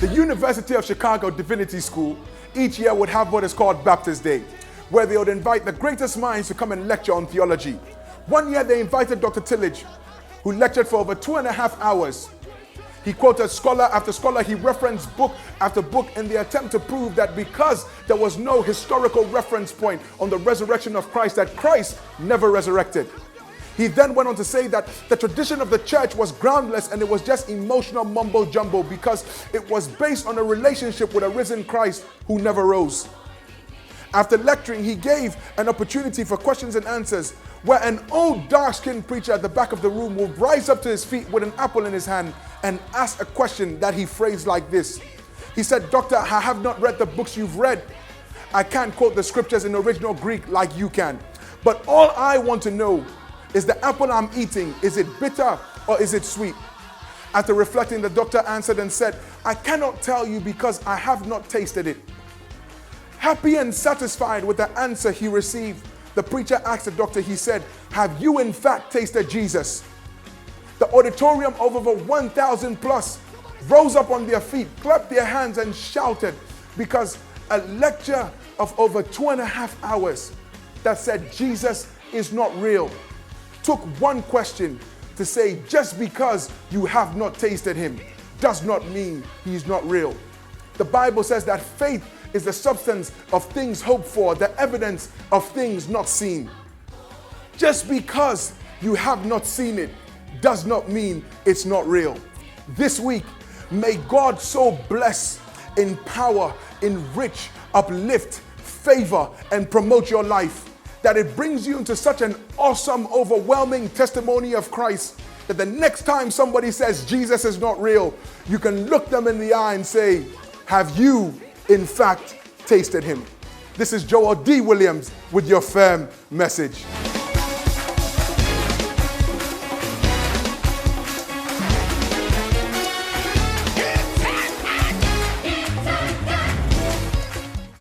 The University of Chicago Divinity School each year would have what is called Baptist Day, where they would invite the greatest minds to come and lecture on theology. One year they invited Dr. Tillage, who lectured for over 2.5 hours. He quoted scholar after scholar. He referenced book after book in the attempt to prove that because there was no historical reference point on the resurrection of Christ, that Christ never resurrected. He then went on to say that the tradition of the church was groundless and it was just emotional mumbo jumbo because it was based on a relationship with a risen Christ who never rose. After lecturing, he gave an opportunity for questions and answers, where an old dark-skinned preacher at the back of the room would rise up to his feet with an apple in his hand and ask a question that he phrased like this. He said, "Doctor, I have not read the books you've read. I can't quote the scriptures in original Greek like you can. But all I want to know is the apple I'm eating, is it bitter or is it sweet?" After reflecting, the doctor answered and said, "I cannot tell you because I have not tasted it." Happy and satisfied with the answer he received, the preacher asked the doctor, he said, "Have you in fact tasted Jesus?" The auditorium of over 1,000 plus rose up on their feet, clapped their hands and shouted because a lecture of over 2.5 hours that said Jesus is not real took one question to say just because you have not tasted him does not mean he's not real. The Bible says that faith is the substance of things hoped for, the evidence of things not seen. Just because you have not seen it does not mean it's not real. This week, may God so bless, empower, enrich, uplift, favor, and promote your life that it brings you into such an awesome, overwhelming testimony of Christ that the next time somebody says Jesus is not real, you can look them in the eye and say, "Have you in fact tasted him?" This is Joel D. Williams with your firm message.